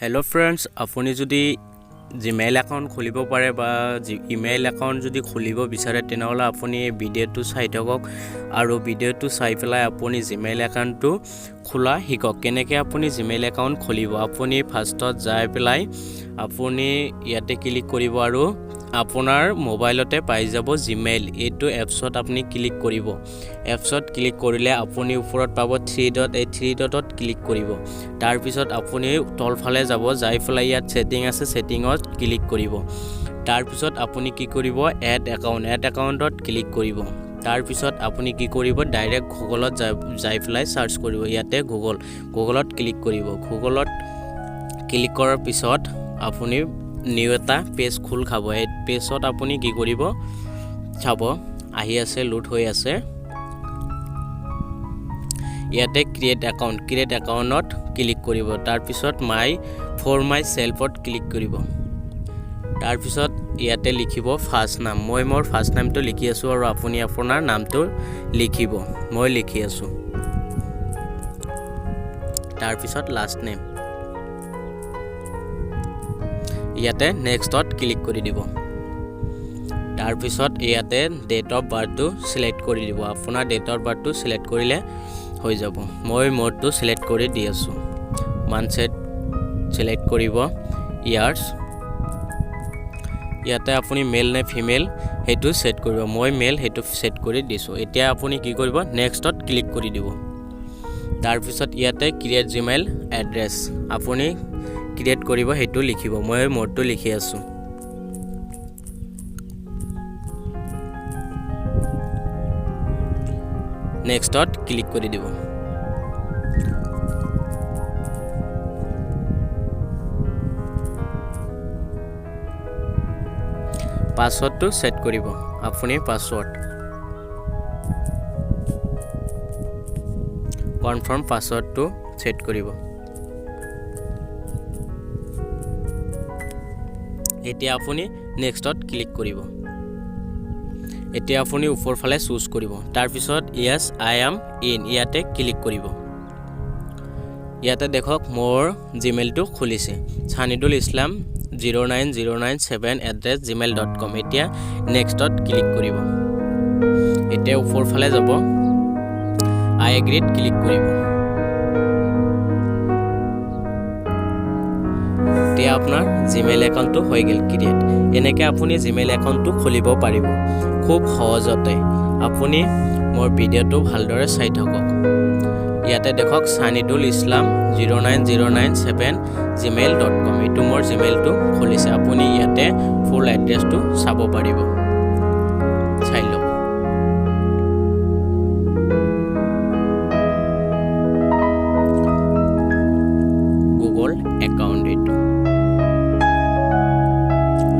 hello friends आपुनी যদি Gmail account খুলিব পাৰে বা ইমেইল একাউন্ট যদি খুলিব বিচাৰে তেনহলে আপুনি ভিডিওটো চাই থাকক আৰু ভিডিওটো চাই পেলাই আপুনি জিমেইল একাউন্টটো খোলা শিকক কেনেকৈ আপুনি জিমেইল একাউন্ট খুলিব আপুনি ফাৰ্ষ্টত যাই পেলাই আপুনি ইয়াতে ক্লিক কৰিব আৰু আপোনাৰ মোবাইলতে পাই যাব জিমেইল এইটো এপছত আপুনি ক্লিক কৰিব এপছত ক্লিক কৰিলে আপুনি ওপৰত পাব 3 ডট এই 3 ডটত ক্লিক কৰিব তাৰ পিছত আপুনি তলফালে যাব যাই পেলাই ইয়াত সেটিং আছে সেটিংত ক্লিক কৰিব তাৰ পিছত আপুনি কি কৰিব এড একাউন্টত ক্লিক কৰিব তাৰ পিছত আপুনি কি কৰিব ডাইৰেক্ট গুগলত যাই পেলাই সাৰ্চ কৰিব ইয়াতে গুগলত ক্লিক কৰিব গুগলত ক্লিক কৰাৰ পিছত আপুনি নিউ এটা পেজ খোল খাব এই পেজত আপুনি কি কৰিব চাব আহি আছে লোড হৈ আছে ইয়াতে ক্ৰিয়েট একাউন্টত ক্লিক কৰিব তাৰ পিছত ফৰ মাই সেলফত ক্লিক কৰিব তাৰ পিছত ইয়াতে লিখিব ফাৰ্স্ট নাম মই মোৰ ফাৰ্স্ট নামটো লিখি আছো আৰু আপুনি আপোনাৰ নামটো লিখিব মই লিখি আছো তাৰ পিছত লাষ্ট নেম ইয়াতে নেক্সটত ক্লিক কৰি দিব তাৰ পিছত ইয়াতে ডেট অফ বাৰ্থটো সিলেক্ট কৰি দিব আপোনাৰ ডেট অফ বাৰ্থটো সিলেক্ট কৰিলে হৈ যাব মই মোৰটো সিলেক্ট কৰি দি আছো মান্থ সিলেক্ট কৰিব ইয়াৰ্স ইয়াতে আপুনি মেল নে ফিমেল হেতু সেট কৰিব মই মেল হেতু সেট কৰি দিছো এতিয়া আপুনি কি কৰিব নেক্সটত ক্লিক কৰি দিব তাৰ পিছত ইয়াতে ক্ৰিয়েট জিমেইল এড্ৰেছ আপুনি ক্ৰিয়েট কৰিব হেতু লিখিব মই মোৰটো লিখি আছো নেক্সটত ক্লিক কৰি দিব পাসওয়াৰ্ডটো সেট কৰিব আপুনি পাসওয়াৰ্ড কনফাৰ্ম পাসওয়াৰ্ডটো সেট কৰিব এতিয়া আপুনি নেক্সটত ক্লিক কৰিব এতিয়া আপুনি উপৰ ফালে চুজ কৰিব তাৰ পিছত ইয়েস আই এম ইন ইয়াতে ক্লিক কৰিব ইয়াতে দেখক মোৰ জিমেইলটো খুলিছে ছানিদুল ইছলাম 09097@gmail.com এতিয়া নেক্সটত ক্লিক কৰিব এতিয়া উপৰ ফালে যাব আই এগ্ৰিত ক্লিক কৰিব এতিয়া আপোনাৰ জিমেইল একাউন্টটো হৈ গেল ক্ৰিয়েট এনেকৈ আপুনি জিমেইল একাউন্টটো খুলিব পাৰিব খুব সহজতে আপুনি মোৰ ভিডিওটো ভালদৰে চাই থাকক ইয়াতে দেখক ছানিদুল ইছলাম 09097@gmail.com এটো মোৰ জিমেইলটো খুলিছে আপুনি ইয়াতে ফুল এড্ৰেছটো চাব পাৰিব চাই লওক গুগল একাউন্ট এটো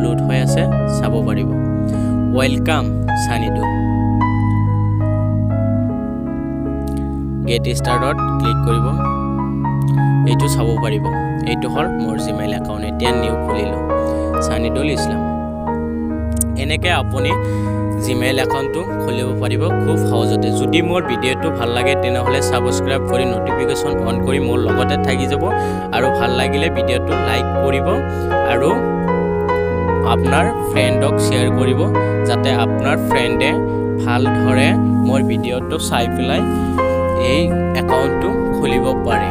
লোড হৈ আছে চাব পাৰিব ওয়েলকাম ছানিদুল গেট স্টাৰ্টত ক্লিক কৰিব এইটো চাব পাৰিব এইটো হল মোৰ জিমেইল একাউন্ট এতিয়া নিউ খুলিলো ছানিদুল ইছলাম এনেকৈ আপুনি জিমেইল একাউন্টটো খুলিব পাৰিব খুব সহজতে যদি মোৰ ভিডিওটো ভাল লাগে তেনহলে সাবস্ক্ৰাইব কৰি নটিফিকেশন অন কৰি মোৰ লগতে থাকি যাব আৰু ভাল লাগিলে ভিডিওটো লাইক কৰিব আৰু আপনাৰ ফ্ৰেন্ডক শেয়াৰ কৰিব যাতে আপনাৰ ফ্ৰেন্ডে ভালদৰে মোৰ ভিডিওটো চাই পেলাই এই একাউন্টটো খুলিব পাৰে